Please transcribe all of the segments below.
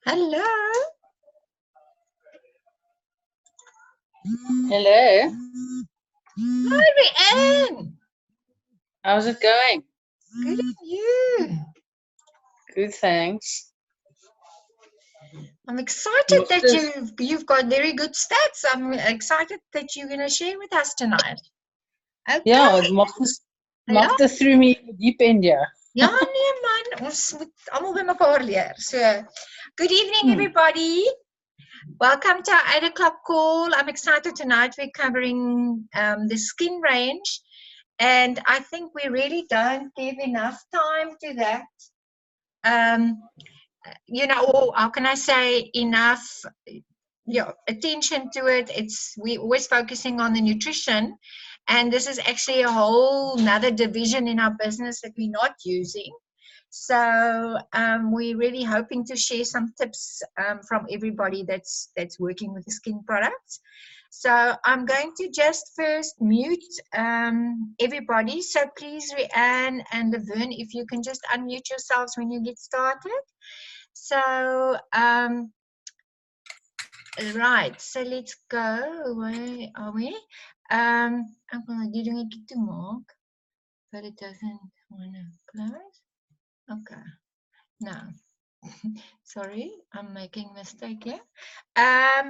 Hello. Hello. Hi, Rianne. How's it going? Good on you. Good, thanks. I'm excited What's that this? you've got very good stats. I'm excited that you're going to share with us tonight. Ja, Okay. Ja, mag dit through me in the deep end, ja. ja nee man, ons moet almal by mekaar leer. So, good evening Hmm. everybody. Welcome to our 8 o'clock call. I'm excited tonight. We're covering the skin range, and I think we really don't give enough time to that. Or how can I say, enough attention to it. We're always focusing on the nutrition, and this is actually a whole another division in our business that we're not using. So we're really hoping to share some tips from everybody that's working with the skin products. So I'm going to just first mute everybody. So please, Rianne and Laverne, if you can just unmute yourselves when you get started. So right, so let's go. Where are we? I'm going to do it to mark, but it doesn't want to close. Okay, now. Sorry, I'm making a mistake here. Let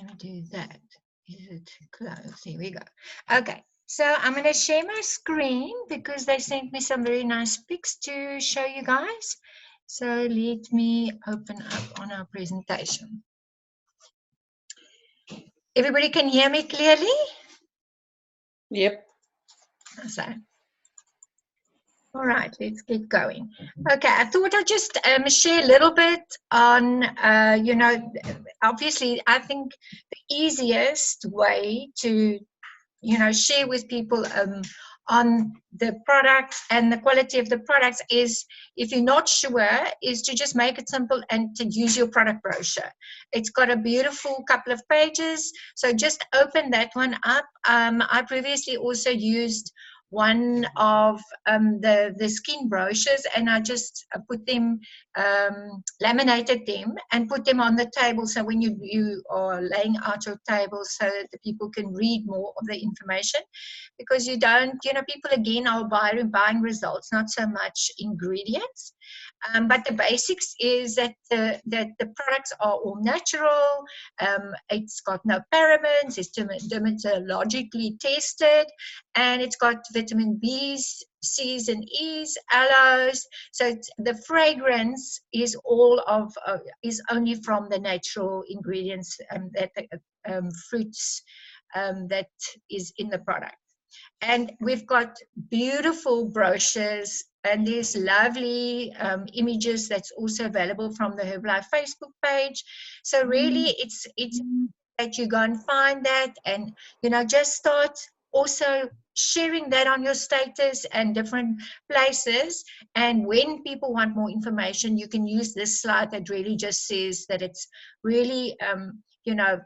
me do that. Is it close? Here we go. Okay, so I'm going to share my screen because they sent me some very nice pics to show you guys. So let me open up on our presentation. Everybody can hear me clearly? Yep. So, all right, let's get going. Okay, I thought I'd just share a little bit on, obviously, I think the easiest way to, share with people on the products and the quality of the products is, if you're not sure, is to just make it simple and to use your product brochure. It's got a beautiful couple of pages, so just open that one up. I previously also used one of the skin brochures, and I just put them, laminated them and put them on the table, so when you are laying out your table, so that the people can read more of the information, because you don't, people again are buying results, not so much ingredients. But the basics is that the products are all natural. It's got no parabens. It's dermatologically tested, and it's got vitamin B's, C's, and E's, aloes. So the fragrance is is only from the natural ingredients that fruits that is in the product. And we've got beautiful brochures, and there's lovely images that's also available from the Herbalife Facebook page. So really, it's that you go and find that, and just start also sharing that on your status and different places. And when people want more information, you can use this slide that really just says that it's really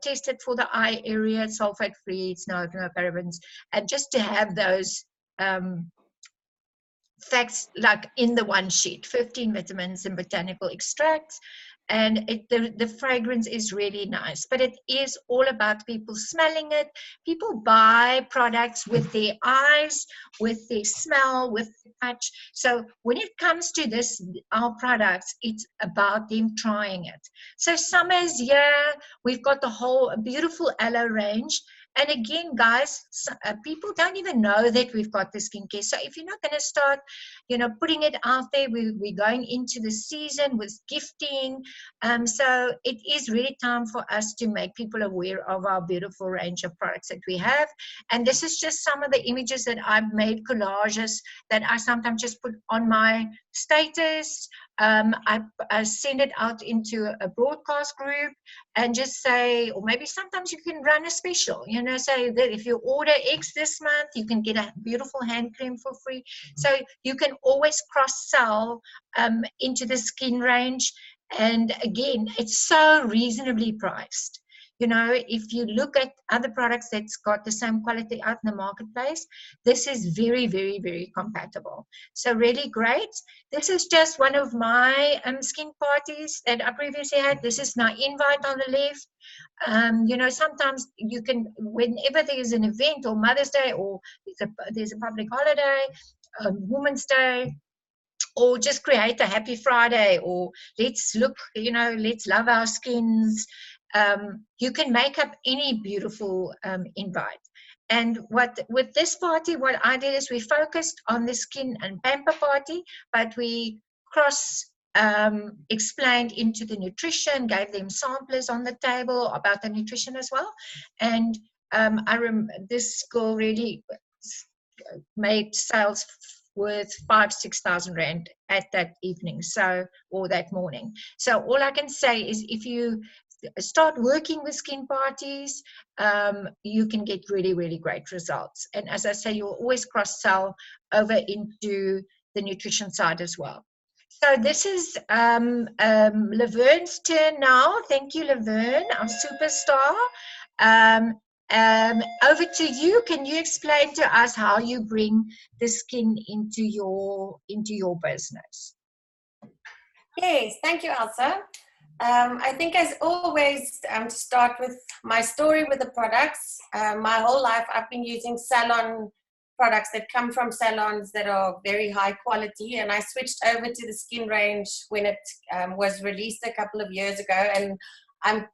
tested for the eye area, it's sulfate free, it's no parabens, and just to have those facts like in the one sheet, 15 vitamins and botanical extracts. And the fragrance is really nice, but it is all about people smelling it. People buy products with their eyes, with their smell, with the touch. So when it comes to this, our products, it's about them trying it. So summer's here, we've got the whole beautiful aloe range. And again, guys, people don't even know that we've got the skincare. So if you're not going to start, putting it out there, we're going into the season with gifting. So it is really time for us to make people aware of our beautiful range of products that we have. And this is just some of the images that I've made, collages that I sometimes just put on my status. I send it out into a broadcast group and just say, or maybe sometimes you can run a special, say that if you order X this month, you can get a beautiful hand cream for free. So you can always cross-sell into the skin range. And again, it's so reasonably priced. You know, if you look at other products that's got the same quality out in the marketplace, this is very, very, very compatible. So really great. This is just one of my skin parties that I previously had. This is my invite on the left. You know, sometimes you can, whenever there's an event or Mother's Day or there's a public holiday, Women's Day, or just create a happy Friday, or let's look, you know, let's love our skins. You can make up any beautiful invite. And what with this party, what I did is we focused on the skin and pamper party, but we cross explained into the nutrition, gave them samplers on the table about the nutrition as well. And this girl really made sales worth 5,000-6,000 rand at that evening, so, or that morning. So all I can say is, if you start working with skin parties, you can get really, really great results. And as I say, you'll always cross sell over into the nutrition side as well. So this is Laverne's turn now. Thank you, Laverne, our superstar. Over to you. Can you explain to us how you bring the skin into your business? Yes, thank you, Elsa. I think, as always, to start with my story with the products. My whole life I've been using salon products that come from salons that are very high quality, and I switched over to the skin range when it was released a couple of years ago, and I'm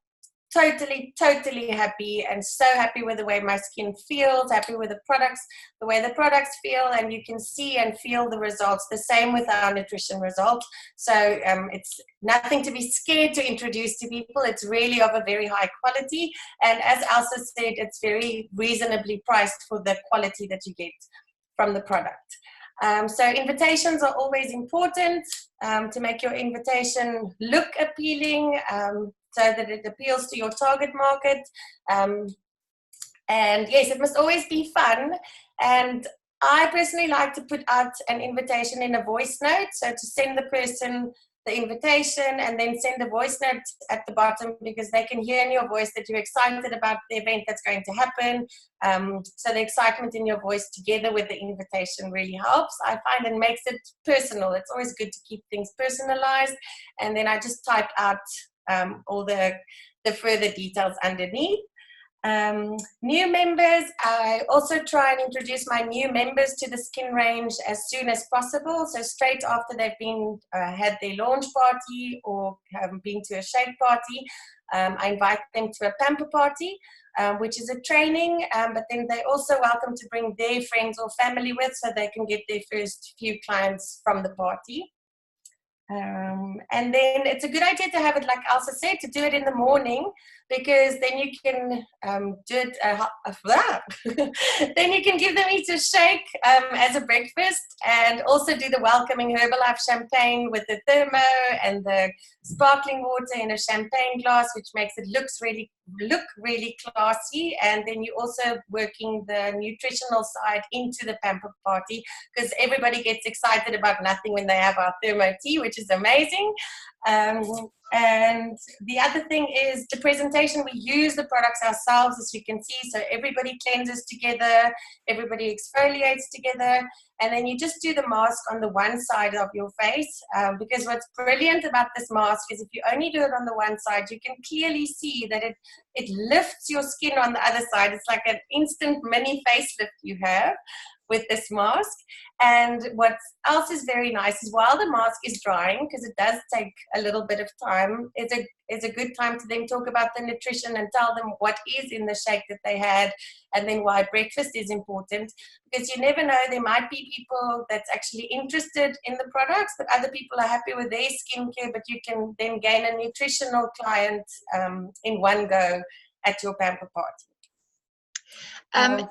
totally happy, and so happy with the way my skin feels, happy with the way the products feel, and you can see and feel the results. The same with our nutrition results. So it's nothing to be scared to introduce to people. It's really of a very high quality, and as Elsa said, it's very reasonably priced for the quality that you get from the product. So invitations are always important, to make your invitation look appealing, so that it appeals to your target market. And yes, it must always be fun. And I personally like to put out an invitation in a voice note, so to send the person the invitation and then send a voice note at the bottom, because they can hear in your voice that you're excited about the event that's going to happen. So the excitement in your voice together with the invitation really helps. I find it makes it personal. It's always good to keep things personalized. And then I just type out all the further details underneath. New members, I also try and introduce my new members to the skin range as soon as possible. So straight after they've been had their launch party or been to a shake party, I invite them to a pamper party, which is a training, but then they're also welcome to bring their friends or family with, so they can get their first few clients from the party. And then it's a good idea to have it, like Elsa said, to do it in the morning, because then you can do it, then you can give them each a shake as a breakfast, and also do the welcoming Herbalife champagne with the thermo and the sparkling water in a champagne glass, which makes it look really classy. And then you're also working the nutritional side into the pamper party, because everybody gets excited about nothing when they have our thermo tea, which is amazing. And the other thing is the presentation. We use the products ourselves, as you can see, so everybody cleanses together, everybody exfoliates together, and then you just do the mask on the one side of your face, because what's brilliant about this mask is if you only do it on the one side, you can clearly see that it lifts your skin on the other side. It's like an instant mini facelift you have with this mask. And what else is very nice is, while the mask is drying, because it does take a little bit of time, it's a good time to then talk about the nutrition and tell them what is in the shake that they had, and then why breakfast is important, because you never know, there might be people that's actually interested in the products, but other people are happy with their skincare, but you can then gain a nutritional client in one go at your pamper party.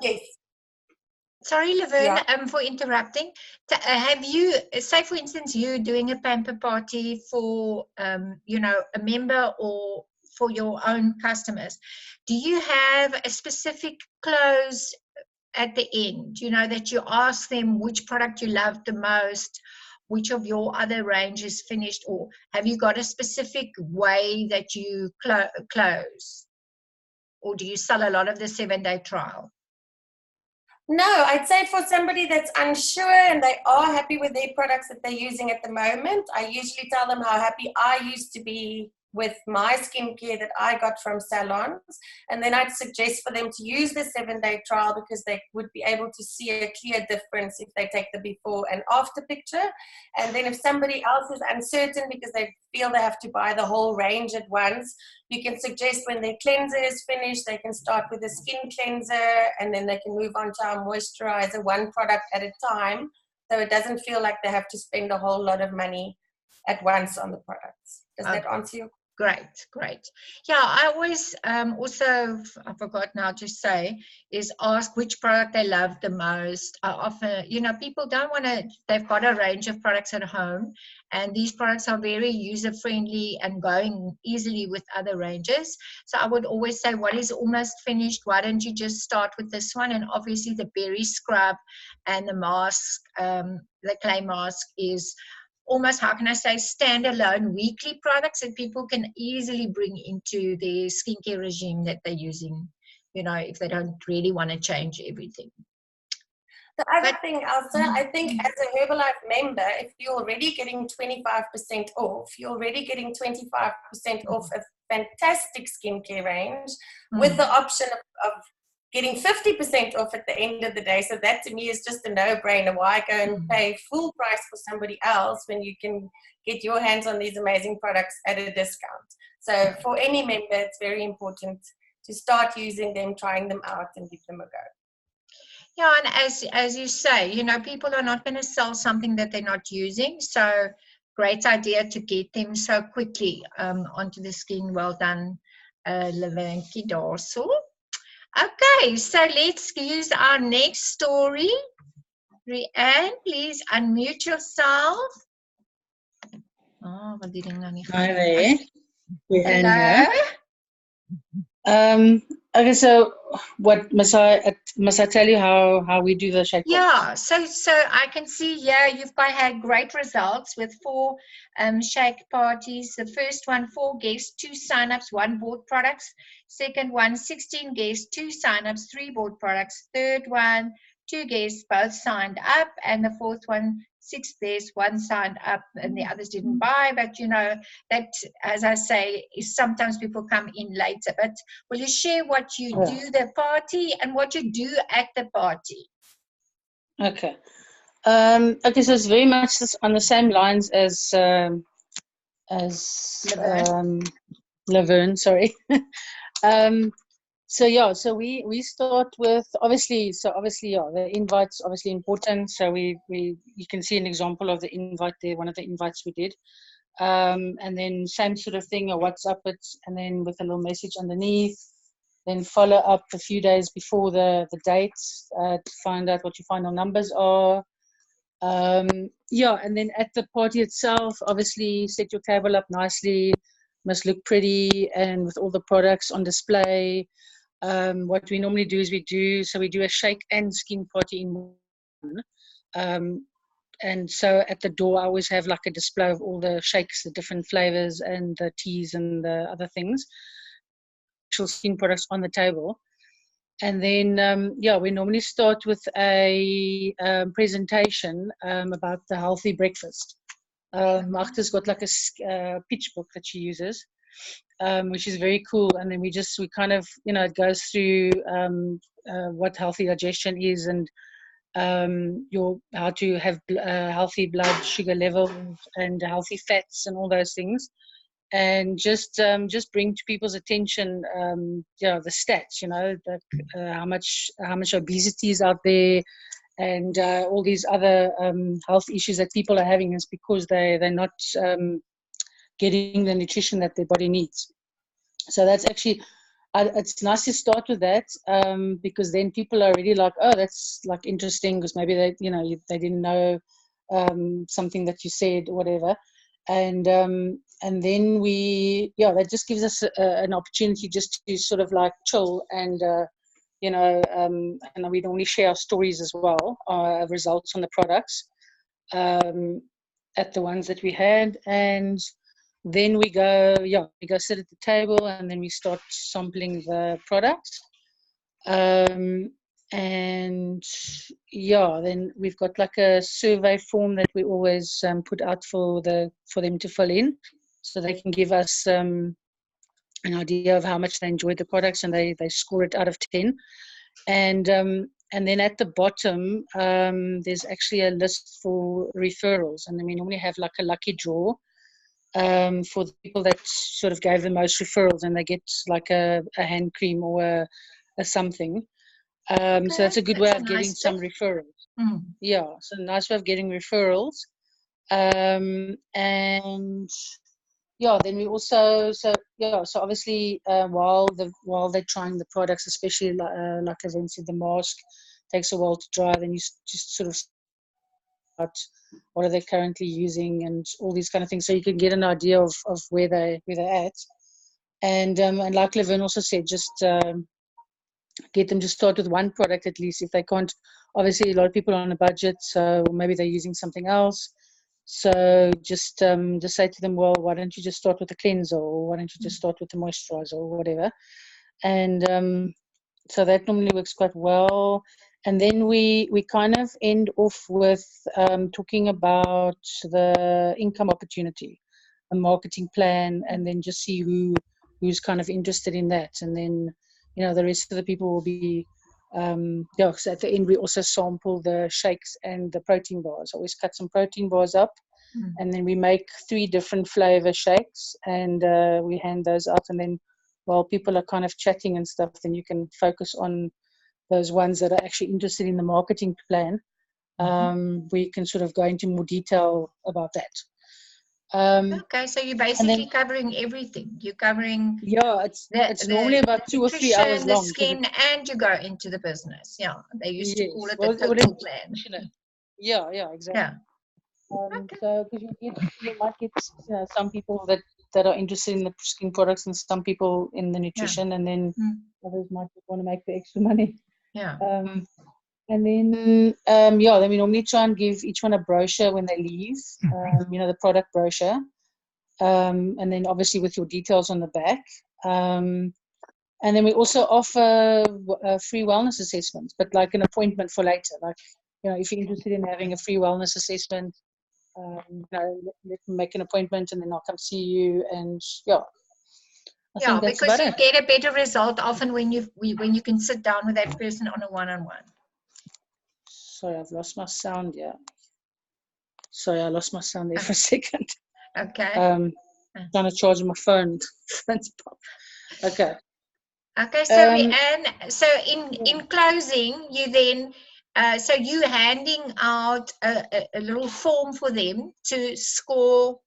Yes. Sorry, Laverne, Yeah. for interrupting. Have you, say for instance, you doing a pamper party for, you know, a member or for your own customers, do you have a specific close at the end, you know, that you ask them which product you love the most, which of your other range is finished, or have you got a specific way that you close? or do you sell a lot of the 7-day trial? No, I'd say for somebody that's unsure and they are happy with their products that they're using at the moment, I usually tell them how happy I used to be with my skincare that I got from salons. And then I'd suggest for them to use the 7-day trial because they would be able to see a clear difference if they take the before and after picture. And then if somebody else is uncertain because they feel they have to buy the whole range at once, you can suggest when their cleanser is finished, they can start with a skin cleanser and then they can move on to our moisturizer, one product at a time. So it doesn't feel like they have to spend a whole lot of money at once on the products. Does that answer your question? Great. Yeah, I always also, I forgot now to say, is ask which product they love the most. I often, people don't want to, they've got a range of products at home, and these products are very user-friendly and going easily with other ranges. So I would always say, what is almost finished? Why don't you just start with this one? And obviously the berry scrub and the mask, the clay mask is almost, how can I say, standalone weekly products that people can easily bring into their skincare regime that they're using, if they don't really want to change everything. The other thing, Elsa, I think as a Herbalife member, if you're already getting 25% off, you're already getting 25% off a fantastic skincare range with the option of getting 50% off at the end of the day. So that to me is just a no-brainer. Why go and pay full price for somebody else when you can get your hands on these amazing products at a discount? So for any member, it's very important to start using them, trying them out, and give them a go. Yeah, and as you say, people are not going to sell something that they're not using. So great idea to get them so quickly onto the skin. Well done, Levanki Dorsal. Okay, so let's use our next story. Rianne, please unmute yourself. Oh, wat die ding nou nie Hi gaan. there. Hello. Okay, so what must I tell you how we do the shake? Yeah, so I can see here you've had great results with 4 shake parties. The first one, 4 guests, 2 sign-ups, 1 bought products. Second one, 16 guests, 2 sign-ups, 3 bought products. Third one, 2 guests, both signed up. And the fourth one, 6 guests, 1 signed up and the others didn't buy. But that, as I say, is sometimes people come in later. But will you share what you do the party and what you do at the party? Okay. Okay, so it's very much on the same lines as Laverne, sorry. So we start with obviously the invite's obviously important. So you can see an example of the invite there, one of the invites we did. And then same sort of thing, a WhatsApp it, and then with a little message underneath. Then follow up a few days before the date to find out what your final numbers are. And then at the party itself, obviously set your table up nicely, must look pretty, and with all the products on display. What we normally do is we do a shake and skin party in one. And so at the door, I always have like a display of all the shakes, the different flavors, and the teas and the other things. Actual skin products on the table. And then, we normally start with a presentation about the healthy breakfast. Magda's got like a pitch book that she uses, which is very cool. And then we kind of, it goes through what healthy digestion is and how to have healthy blood sugar levels and healthy fats and all those things. And just bring to people's attention, the stats, how much obesity is out there, and all these other health issues that people are having is because they're not getting the nutrition that their body needs. So that's actually, it's nice to start with that because then people are really like, oh, that's like interesting because maybe they didn't know something that you said or whatever. And then that just gives us an opportunity just to sort of like chill and and we normally share our stories as well, our results on the products at the ones that we had. And then we go sit at the table, and then we start sampling the products. And then we've got like a survey form that we always put out for them to fill in, so they can give us an idea of how much they enjoyed the products, and they score it out of 10. And then at the bottom, there's actually a list for referrals, and then we normally have like a lucky draw for the people that sort of gave the most referrals, and they get like a hand cream or a something. So that's a good way of getting some referrals. Yeah, so a nice way of getting referrals. And then we also so obviously while they're trying the products, especially like as I said, the mask takes a while to dry. Then you just sort of out what are they currently using and all these kind of things, so you can get an idea of where they're at. And like Levin also said, just get them to start with one product at least. If they can't, obviously a lot of people are on a budget, so maybe they're using something else. So just say to them, well, why don't you just start with the cleanser, or why don't you just start with the moisturizer, or whatever. And so that normally works quite well. And then we kind of end off with talking about the income opportunity, a marketing plan, and then just see who's kind of interested in that. And then, the rest of the people will be, so at the end we also sample the shakes and the protein bars. Always cut some protein bars up, and then we make 3 different flavor shakes, and we hand those out. And then while people are kind of chatting and stuff, then you can focus on those ones that are actually interested in the marketing plan. We can sort of go into more detail about that. Okay, so you're basically covering everything. You're covering it's normally about 2 or 3 hours long. The skin, and you go into the business. Yeah, they used to call it the total plan. Yeah, exactly. Yeah. So because you might get some people that are interested in the skin products, and some people in the nutrition, and then others might want to make the extra money. Yeah. And then then we normally try and give each one a brochure when they leave, the product brochure, and then obviously with your details on the back. And then we also offer free wellness assessments, but like an appointment for later. Like, if you're interested in having a free wellness assessment, let them make an appointment, and then I'll come see you. And I think that's because about you get a better result often when you can sit down with that person on a one-on-one. Sorry, I've lost my sound. Yeah. Sorry, I lost my sound there for a second. Okay. Trying to charge my phone. Okay. Okay, so Leanne, so in closing, you then, so you handing out a little form for them to score.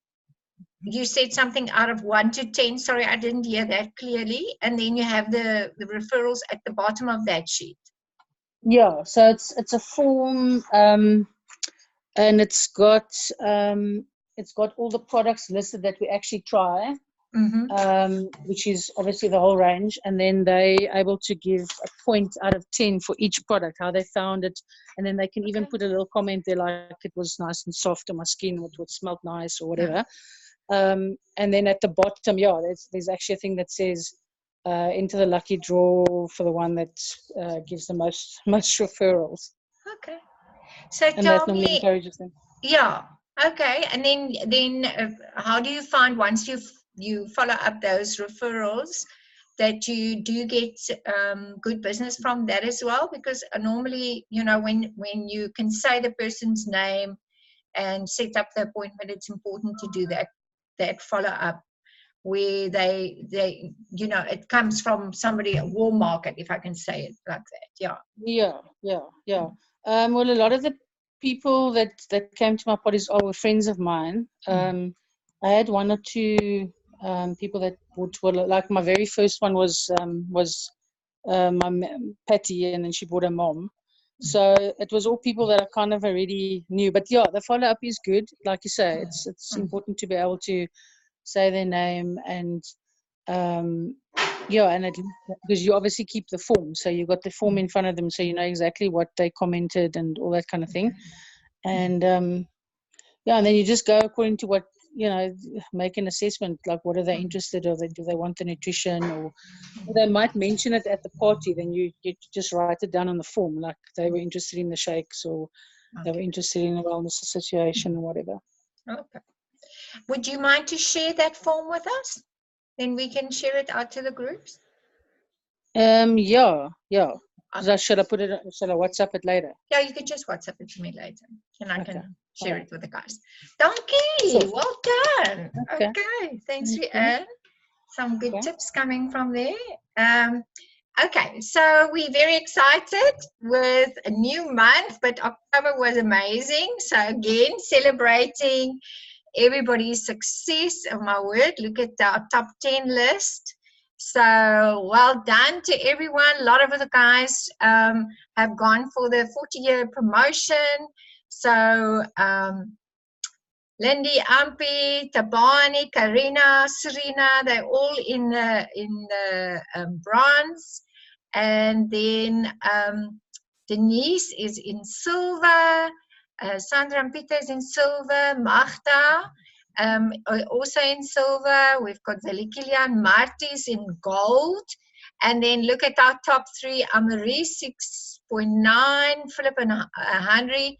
You said something out of 1 to 10. Sorry, I didn't hear that clearly. And then you have the referrals at the bottom of that sheet. Yeah, so it's a form, and it's got all the products listed that we actually try, which is obviously the whole range, and then they're able to give a point out of 10 for each product, how they found it, and then they can even put a little comment there, like it was nice and soft on my skin, or it smelled nice, or whatever. And then at the bottom, there's actually a thing that says enter the lucky draw for the one that gives the most referrals. Okay. So and that normally encourages them. Yeah. Okay. And then how do you find, once you follow up those referrals, that you do get good business from that as well? Because normally, when you can say the person's name and set up the appointment, it's important to do that follow up, where they it comes from somebody, a warm market, if I can say it like that. Yeah. Well, a lot of the people that came to my parties were friends of mine. I had 1 or 2 people that bought, like my very first one was my Patty, and then she bought her mom. So it was all people that I kind of already knew. But the follow up is good. Like you say, it's important to be able to say their name, and and because you obviously keep the form, so you've got the form in front of them, so you know exactly what they commented and all that kind of thing. And and then you just go according to what you know, make an assessment, like what are they interested, or do they want the nutrition, or they might mention it at the party, then you just write it down on the form, like they were interested in the shakes, or they were interested in a wellness association or whatever. Okay. Would you mind to share that form with us? Then we can share it out to the groups. Yeah. Okay. Should I WhatsApp it later? Yeah, you can just WhatsApp it to me later, and I can share it with the guys. Donkey, Sure. well done. Okay. Thanks, Okay. Rianne. Some good tips coming from there. Okay, so we're very excited with a new month, but October was amazing. So again, celebrating everybody's success. Oh my word, look at our top 10 list. So well done to everyone. A lot of the guys have gone for the 40-year promotion. So Lindy, Ampi, Tabani, Karina, Serena, they're all in the bronze. And then Denise is in silver. Sandra and Peter is in silver. Magda also in silver. We've got Velikilian, Marty's in gold. And then look at our top three. Amarie 6.9, Philip and Henry.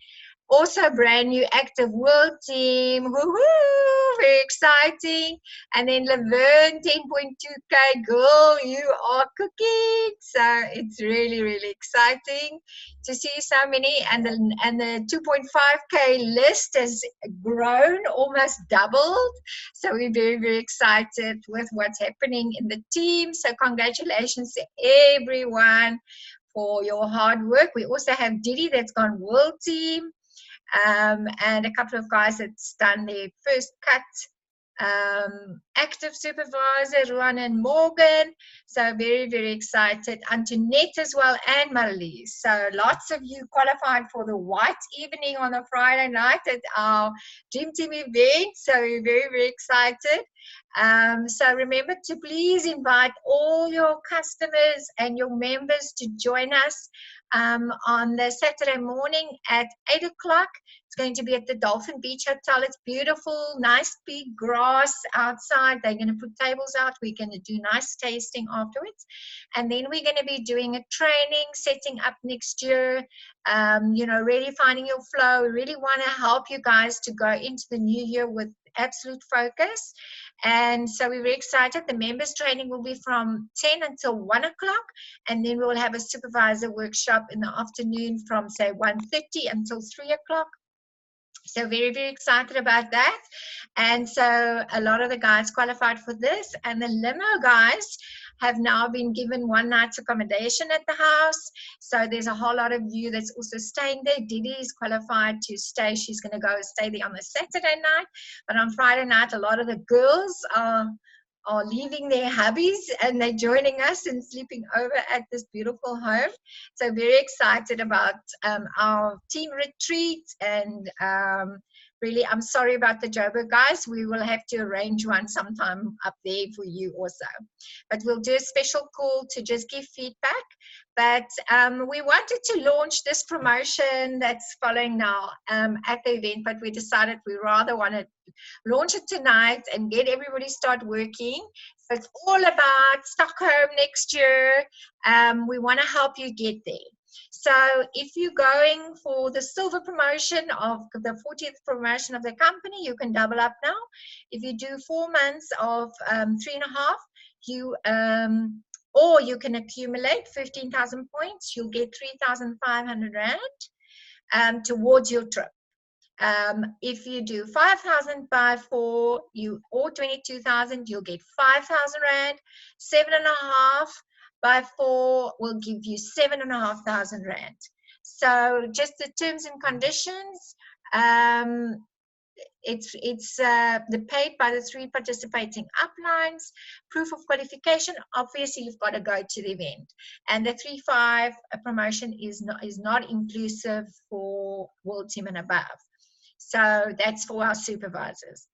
Also brand new active world team. Woohoo! Very exciting. And then Laverne 10.2K girl, you are cooking. So it's really, really exciting to see so many. And the 2.5K list has grown, almost doubled. So we're very, very excited with what's happening in the team. So congratulations to everyone for your hard work. We also have Didi that's gone world team. And a couple of guys that's done their first cut. Active supervisor, Ruan and Morgan. So very, very excited. Antoinette as well, and Marlies. So lots of you qualified for the white evening on a Friday night at our Dream Team event. So we're very, very excited. So remember to please invite all your customers and your members to join us on the Saturday morning at 8 o'clock. It's going to be at the Dolphin Beach Hotel. It's beautiful, nice big grass outside. They're going to put tables out. We're going to do nice tasting afterwards. And then we're going to be doing a training, setting up next year, really finding your flow. We really want to help you guys to go into the new year with absolute focus. And so we're very excited. The members training will be from 10 until 1 o'clock. And then we will have a supervisor workshop in the afternoon from, say, 1:30 until 3 o'clock. So very, very excited about that. And so a lot of the guys qualified for this. And the limo guys have now been given one night's accommodation at the house. So there's a whole lot of you that's also staying there. Didi is qualified to stay. She's going to go stay there on the Saturday night. But on Friday night, a lot of the girls are leaving their hubbies and they're joining us and sleeping over at this beautiful home. So very excited about our team retreat, and really I'm sorry about the Joburg guys. We will have to arrange one sometime up there for you also. But we'll do a special call to just give feedback. But we wanted to launch this promotion that's following now at the event, but we decided we rather want to launch it tonight and get everybody start working. So it's all about Stockholm next year. We want to help you get there. So if you're going for the silver promotion of the 40th promotion of the company, you can double up now. If you do 4 months of 3.5, or you can accumulate 15,000 points. You'll get 3,500 Rand towards your trip. If you do 5,000 by 4, or 22,000, you'll get 5,000 Rand. 7.5 by 4 will give you 7,500 Rand. So just the terms and conditions. It's paid by the 3 participating uplines. Proof of qualification, obviously you've got to go to the event. And the 3.5 promotion is not inclusive for World Team and above. So that's for our supervisors.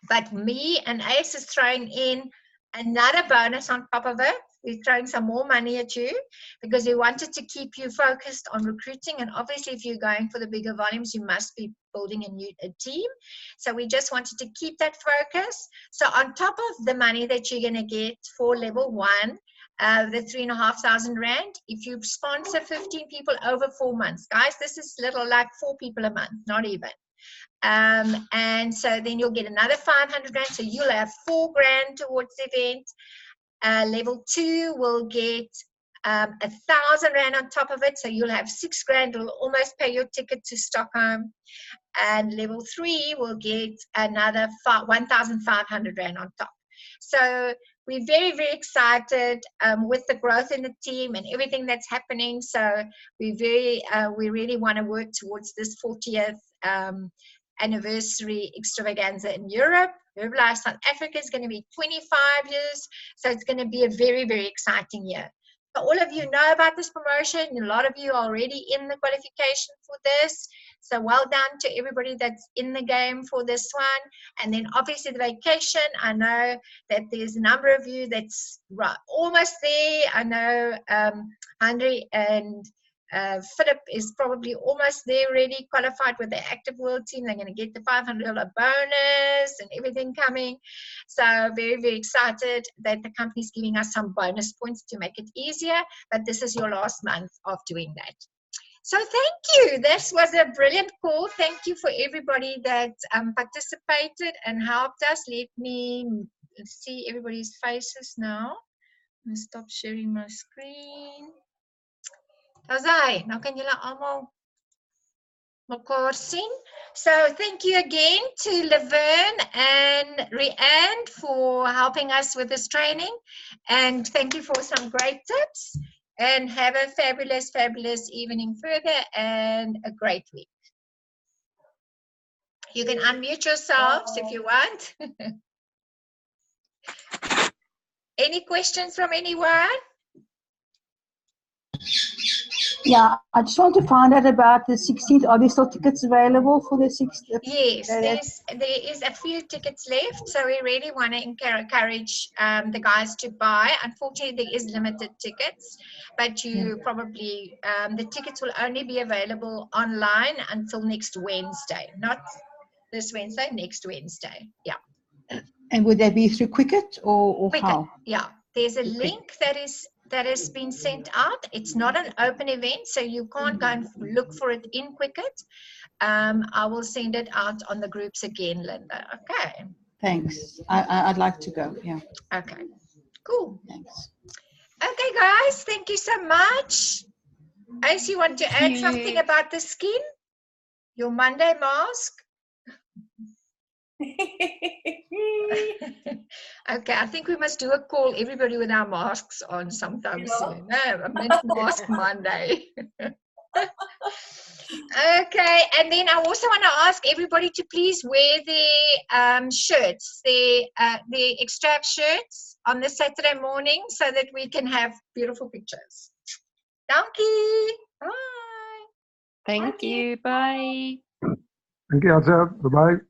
But me and Ace is throwing in another bonus on top of it. we're throwing some more money at you because we wanted to keep you focused on recruiting. And obviously, if you're going for the bigger volumes, you must be building a team. So we just wanted to keep that focus. So on top of the money that you're going to get for level 1, the 3,500 rand, if you sponsor 15 people over 4 months, guys, this is little like 4 people a month, not even. And so then you'll get another 500 rand. So you'll have 4 grand towards the event. Level 2 will get 1,000 rand on top of it. So you'll have 6 grand. It'll almost pay your ticket to Stockholm. And level 3 will get another 1,500 rand on top. So we're very, very excited with the growth in the team and everything that's happening. So we really want to work towards this 40th anniversary extravaganza in Europe. Herbalife South Africa is going to be 25 years. So it's going to be a very, very exciting year. So all of you know about this promotion. A lot of you are already in the qualification for this. So well done to everybody that's in the game for this one. And then obviously the vacation. I know that there's a number of you that's almost there. I know Andre and Philip is probably almost there already, qualified with the active world team. They're going to get the $500 bonus and everything coming. So very, very excited that the company's giving us some bonus points to make it easier. But this is your last month of doing that. So thank you. This was a brilliant call. Thank you for everybody that participated and helped us. Let me see everybody's faces now. I'm going to stop sharing my screen. Azai, nou kan julle almal mekaar sien. So thank you again to Laverne and Rianne for helping us with this training. And thank you for some great tips. And have a fabulous, fabulous evening further and a great week. You can unmute yourselves if you want. Any questions from anyone? Yeah, I just want to find out about the 16th. Are there still tickets available for the 16th? Yes, there is a few tickets left, so we really want to encourage the guys to buy. Unfortunately, there is limited tickets, but you probably, the tickets will only be available online until next Wednesday, not this Wednesday, next Wednesday. Yeah. And would that be through Quicket or Quicket, how? yeah. There's a link that has been sent out. It's not an open event, so you can't go and look for it in Quicket. I will send it out on the groups again, Linda. Okay. Thanks. I'd like to go. Yeah. Okay. Cool. Thanks. Okay, guys. Thank you so much. Ace, you want to add something about the skin? Your Monday mask? Okay, I think we must do a call, everybody with our masks on sometime soon. No, I meant Mask Monday. Okay, and then I also want to ask everybody to please wear their shirts, the extract shirts on the Saturday morning so that we can have beautiful pictures. Dankie. Bye. Thank you. Bye. Thank you, Elsa. Bye-bye.